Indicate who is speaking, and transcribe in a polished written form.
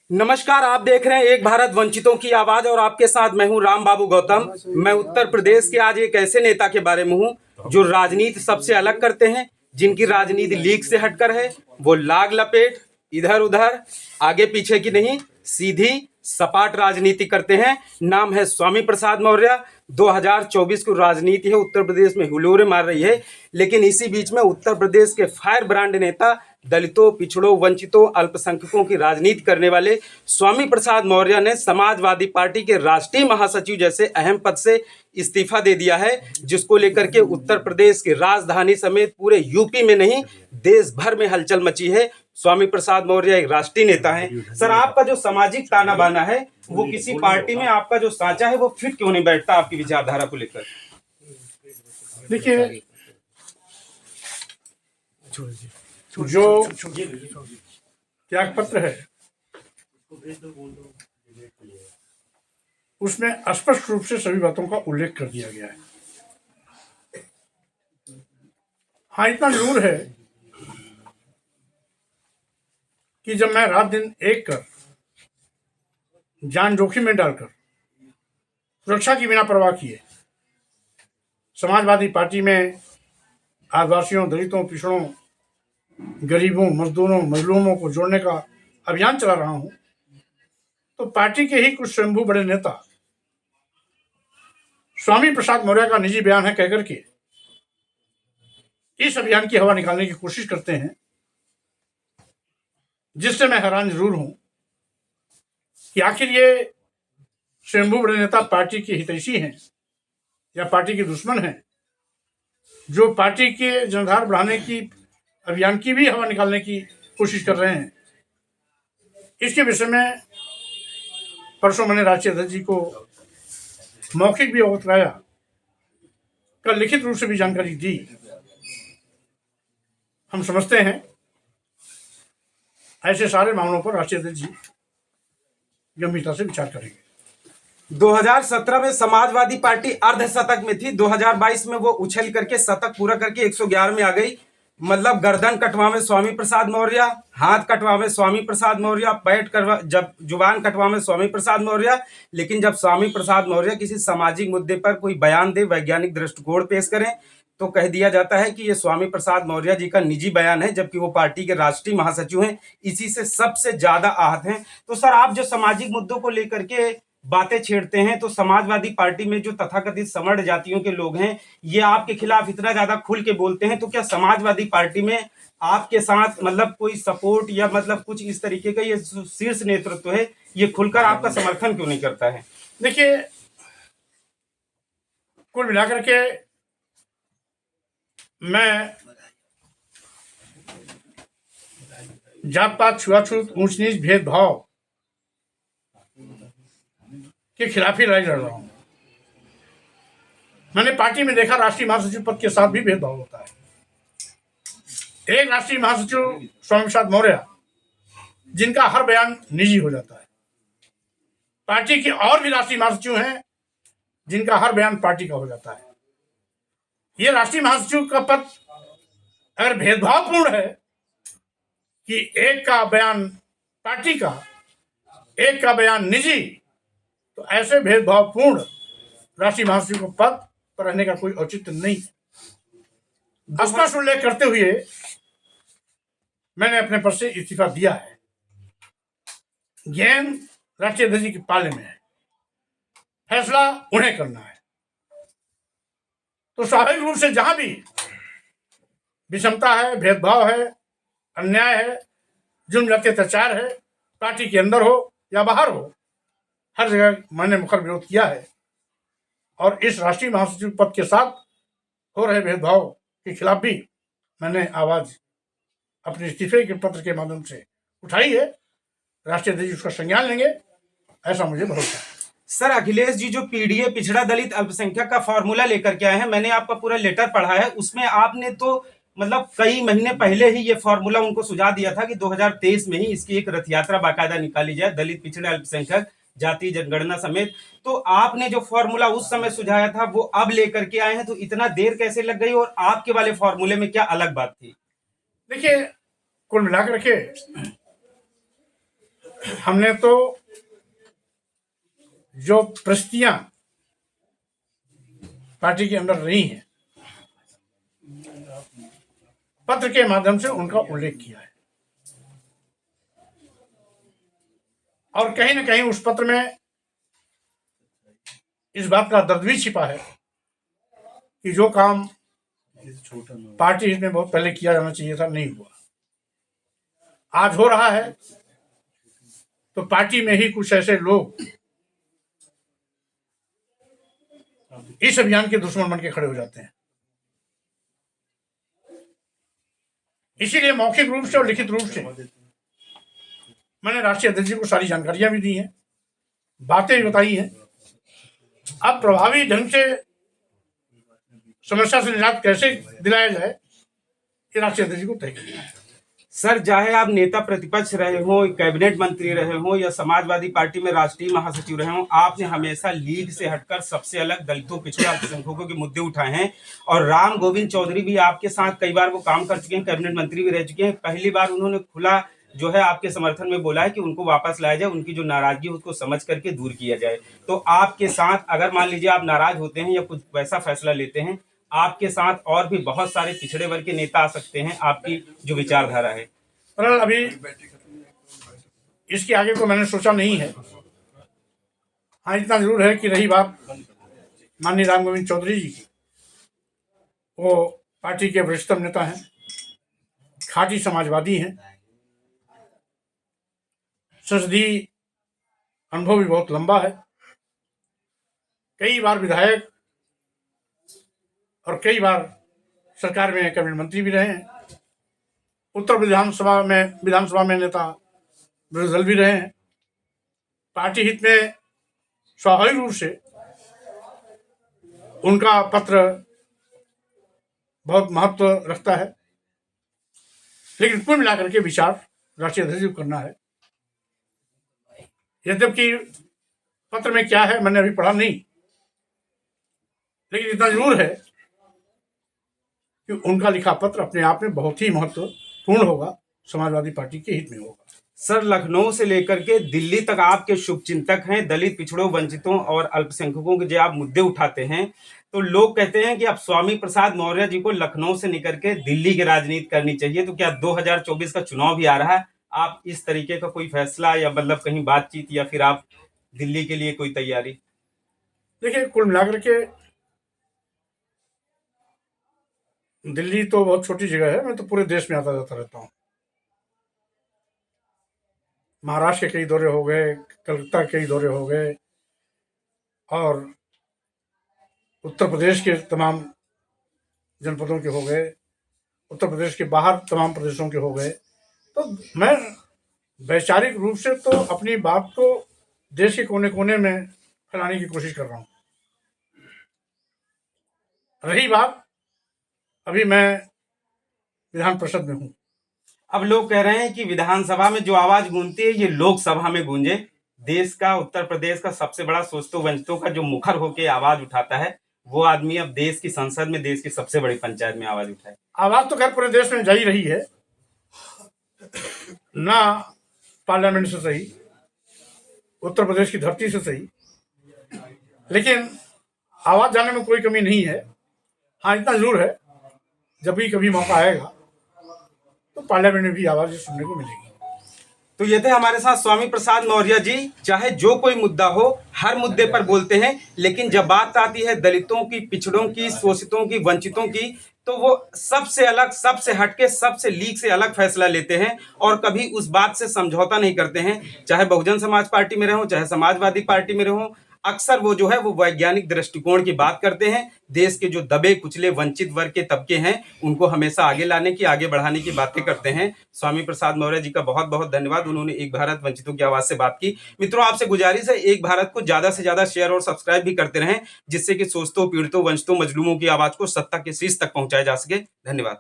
Speaker 1: नमस्कार, आप देख रहे हैं एक भारत वंचितों की आवाज और आपके साथ मैं हूं राम बाबू गौतम। मैं उत्तर प्रदेश के आज एक ऐसे नेता के बारे में हूं जो राजनीति सबसे अलग करते हैं, जिनकी राजनीति लीग से हटकर है। वो लाग लपेट, इधर उधर, आगे पीछे की नहीं, सीधी सपाट राजनीति करते हैं। नाम है स्वामी प्रसाद मौर्य। 2024 की राजनीति है उत्तर प्रदेश में हुलोरे मार रही है, लेकिन इसी बीच में उत्तर प्रदेश के फायर ब्रांड नेता, दलितों, पिछड़ों, वंचितों, अल्पसंख्यकों की राजनीति करने वाले स्वामी प्रसाद मौर्य ने समाजवादी पार्टी के राष्ट्रीय महासचिव जैसे अहम पद से इस्तीफा दे दिया है, जिसको लेकर के उत्तर प्रदेश की राजधानी समेत पूरे यूपी में नहीं, देश भर में हलचल मची है। स्वामी प्रसाद मौर्य एक राष्ट्रीय नेता हैं। सर, आपका जो सामाजिक ताना बाना है, वो किसी पार्टी में आपका जो सांचा है वो फिट क्यों नहीं बैठता आपकी विचारधारा को लेकर?
Speaker 2: देखिए, जो त्याग पत्र है उसमें स्पष्ट रूप से सभी बातों का उल्लेख कर दिया गया है। हाँ, इतना जरूर है कि जब मैं रात दिन एक कर जान जोखिम में डालकर सुरक्षा की बिना परवाह किए समाजवादी पार्टी में आदिवासियों, दलितों, पिछड़ों, गरीबों, मजदूरों, मजलूमों को जोड़ने का अभियान चला रहा हूं, तो पार्टी के ही कुछ स्वयंभू बड़े नेता स्वामी प्रसाद मौर्य का निजी बयान है कहकर के इस अभियान की हवा निकालने की कोशिश करते हैं, जिससे मैं हैरान जरूर हूं कि आखिर ये स्वयंभू बड़े नेता पार्टी के हितैषी हैं या पार्टी के दुश्मन हैं, जो पार्टी के जनाधार बढ़ाने की अभियान की भी हवा निकालने की कोशिश कर रहे हैं। इसके विषय में परसों मैंने राष्ट्रीय अध्यक्ष जी को मौखिक भी अवगत कराया, कल लिखित रूप से भी जानकारी दी। हम समझते हैं ऐसे सारे मामलों पर राष्ट्रीय अध्यक्ष जी गंभीरता से विचार करेंगे।
Speaker 1: 2017 में समाजवादी पार्टी अर्धशतक में थी, 2022 में वो उछल करके शतक पूरा करके 111 में आ गई। मतलब गर्दन कटवावे स्वामी प्रसाद मौर्य, हाथ कटवावे स्वामी प्रसाद मौर्य, पैट करवा, जब जुबान कटवावे स्वामी प्रसाद मौर्य। लेकिन जब स्वामी प्रसाद मौर्य किसी सामाजिक मुद्दे पर कोई बयान दे, वैज्ञानिक दृष्टिकोण पेश करें, तो कह दिया जाता है कि ये स्वामी प्रसाद मौर्य जी का निजी बयान है, जबकि वो पार्टी के राष्ट्रीय महासचिव हैं। इसी से सबसे ज्यादा आहत हैं। तो सर, आप जो सामाजिक मुद्दों को लेकर के बातें छेड़ते हैं, तो समाजवादी पार्टी में जो तथाकथित सवर्ण जातियों के लोग हैं, ये आपके खिलाफ इतना ज्यादा खुल के बोलते हैं, तो क्या समाजवादी पार्टी में आपके साथ मतलब कोई सपोर्ट या मतलब कुछ इस तरीके का ये शीर्ष नेतृत्व है, ये खुलकर आपका समर्थन क्यों नहीं करता है?
Speaker 2: देखिए, कुल मिलाकर के मैं जात पात, छुआछूत, ऊंच नीच, भेदभाव के खिलाफ ही लड़ाई लड़ रहा हूं। मैंने पार्टी में देखा राष्ट्रीय महासचिव पद के साथ भी भेदभाव होता है। एक राष्ट्रीय महासचिव स्वामी प्रसाद मौर्य, जिनका हर बयान निजी हो जाता है। पार्टी के और भी राष्ट्रीय महासचिव हैं जिनका हर बयान पार्टी का हो जाता है। ये राष्ट्रीय महासचिव का पद अगर भेदभावपूर्ण है कि एक का बयान पार्टी का, एक का बयान निजी, तो ऐसे भेदभावपूर्ण राष्ट्रीय महासचिव को पद पर रहने का कोई औचित्य नहीं। स्पष्ट उल्लेख करते हुए मैंने अपने पद से इस्तीफा दिया है। गेंद राष्ट्रीय अध्यक्ष जी के पाले में है, फैसला उन्हें करना है। तो स्वाभाविक रूप से जहां भी विषमता है, भेदभाव है, अन्याय है, जुर्म जाति अत्याचार है, पार्टी के अंदर हो या बाहर हो, हर जगह मैंने मुखर विरोध किया है। और इस राष्ट्रीय महासचिव पद के साथ हो रहे भेदभाव के खिलाफ भी मैंने आवाज अपने इस्तीफे के पत्र के माध्यम से उठाई है। राष्ट्रीय अध्यक्ष उसका संज्ञान लेंगे, ऐसा मुझे भरोसा है।
Speaker 1: सर, अखिलेश जी जो पीडीए, पिछड़ा दलित अल्पसंख्यक का फॉर्मूला लेकर के आए हैं, मैंने आपका पूरा लेटर पढ़ा है। उसमें आपने तो मतलब कई महीने पहले ही ये फॉर्मूला उनको सुझा दिया था कि 2023 में ही इसकी एक रथ यात्रा बाकायदा निकाली जाए, दलित, पिछड़े, अल्पसंख्यक, जाति जनगणना समेत। तो आपने जो फॉर्मूला उस समय सुझाया था वो अब लेकर के आए हैं, तो इतना देर कैसे लग गई और आपके वाले फॉर्मूले में क्या अलग बात थी?
Speaker 2: देखिए, कुल मिलाकर के हमने तो जो परिस्थितियां पार्टी के अंदर रही हैं, पत्र के माध्यम से उनका उल्लेख किया है। और कहीं ना कहीं उस पत्र में इस बात का दर्द भी छिपा है कि जो काम पार्टी हित में बहुत पहले किया जाना चाहिए था, नहीं हुआ। आज हो रहा है तो पार्टी में ही कुछ ऐसे लोग इस अभियान के दुश्मन बन के खड़े हो जाते हैं। इसीलिए मौखिक रूप से और लिखित रूप से मैंने राष्ट्रीय अध्यक्ष जी को सारी जानकारियां भी दी हैं, बातें भी बताई हैं। अब प्रभावी ढंग से समस्या से निजात कैसे दिलाया जाए, ये राष्ट्रीय अध्यक्ष जी को तय करना है।
Speaker 1: सर, चाहे आप नेता प्रतिपक्ष रहे हो, कैबिनेट मंत्री रहे हो या समाजवादी पार्टी में राष्ट्रीय महासचिव रहे हो, आपने हमेशा लीग से हटकर सबसे अलग दलितों, पिछड़े अल्पसंख्यकों के मुद्दे उठाए हैं। और राम गोविंद चौधरी भी आपके साथ कई बार वो काम कर चुके हैं, कैबिनेट मंत्री भी रह चुके हैं। पहली बार उन्होंने खुला जो है आपके समर्थन में बोला है कि उनको वापस लाया जाए, उनकी जो नाराजगी है उसको समझ करके दूर किया जाए। तो आपके साथ अगर मान लीजिए आप नाराज होते हैं या कुछ वैसा फैसला लेते हैं, आपके साथ और भी बहुत सारे पिछड़े वर्ग के नेता आ सकते हैं, आपकी जो विचारधारा है।
Speaker 2: पर अभी इसके आगे तो मैंने सोचा नहीं है। हाँ, इतना जरूर है कि रही बात माननीय राम गोविंद चौधरी जी की, वो पार्टी के वरिष्ठतम नेता हैं, खाटी समाजवादी हैं, संसदीय अनुभव भी बहुत लंबा है, कई बार विधायक और कई बार सरकार में कैबिनेट मंत्री भी रहे हैं, उत्तर विधानसभा में नेता विरोधी दल भी रहे हैं। पार्टी हित में स्वाभाविक रूप से उनका पत्र बहुत महत्व रखता है, लेकिन कुल मिलाकर के विचार राष्ट्रीय अध्यक्ष को करना है। यद्यपि पत्र में क्या है मैंने अभी पढ़ा नहीं, लेकिन इतना जरूर है कि उनका लिखा पत्र अपने आप में बहुत ही महत्वपूर्ण होगा, समाजवादी पार्टी के हित में होगा।
Speaker 1: सर, लखनऊ से लेकर के दिल्ली तक आपके शुभचिंतक हैं। दलित, पिछड़ों, वंचितों और अल्पसंख्यकों के जो आप मुद्दे उठाते हैं, तो लोग कहते हैं कि अब स्वामी प्रसाद मौर्य जी को लखनऊ से निकल के दिल्ली की राजनीति करनी चाहिए। तो क्या 2024 का चुनाव भी आ रहा है, आप इस तरीके का कोई फैसला या मतलब कहीं बातचीत या फिर आप दिल्ली के लिए कोई तैयारी?
Speaker 2: देखिए, कुल मिलाकर के दिल्ली तो बहुत छोटी जगह है, मैं तो पूरे देश में आता जाता रहता हूँ। महाराष्ट्र के कई दौरे हो गए, कलकत्ता के कई दौरे हो गए, और उत्तर प्रदेश के तमाम जनपदों के हो गए, उत्तर प्रदेश के बाहर तमाम प्रदेशों के हो गए। तो मैं वैचारिक रूप से तो अपनी बात को देश के कोने कोने में फैलाने की कोशिश कर रहा हूँ। रही बात, अभी मैं विधान परिषद में हूँ।
Speaker 1: अब लोग कह रहे हैं कि विधानसभा में जो आवाज गूंजती है ये लोकसभा में गूंजे। देश का, उत्तर प्रदेश का सबसे बड़ा शोषितों वंचितों का जो मुखर होकर आवाज उठाता है, वो आदमी अब देश की संसद में, देश की सबसे बड़ी पंचायत में आवाज उठाए।
Speaker 2: आवाज तो खैर पूरे देश में जा ही रही है, ना पार्लियामेंट से सही, उत्तर प्रदेश की धरती से सही, लेकिन आवाज जाने में कोई कमी नहीं है। हाँ, इतना जरूर है, जब भी कभी मौका आएगा तो पार्लियामेंट में भी आवाज सुनने को मिलेगी।
Speaker 1: तो ये थे हमारे साथ स्वामी प्रसाद मौर्य जी। चाहे जो कोई मुद्दा हो, हर मुद्दे पर बोलते हैं, लेकिन जब बात आती है दलितों की, पिछड़ों की, शोषितों की, वंचितों की, तो वो सबसे अलग, सबसे हटके, सबसे लीग से अलग फैसला लेते हैं और कभी उस बात से समझौता नहीं करते हैं। चाहे बहुजन समाज पार्टी में रहो, चाहे समाजवादी पार्टी में रहो, अक्सर वो जो है वो वैज्ञानिक दृष्टिकोण की बात करते हैं। देश के जो दबे कुचले वंचित वर्ग के तबके हैं, उनको हमेशा आगे लाने की, आगे बढ़ाने की बातें करते हैं। स्वामी प्रसाद मौर्य जी का बहुत बहुत धन्यवाद, उन्होंने एक भारत वंचितों की आवाज से बात की। मित्रों, आपसे गुजारिश है, एक भारत को ज्यादा से ज्यादा शेयर और सब्सक्राइब भी करते रहें, जिससे कि शोषितों, पीड़ितों, वंचितों, मजलूमों की आवाज को सत्ता के शीर्ष तक पहुंचाया जा सके। धन्यवाद।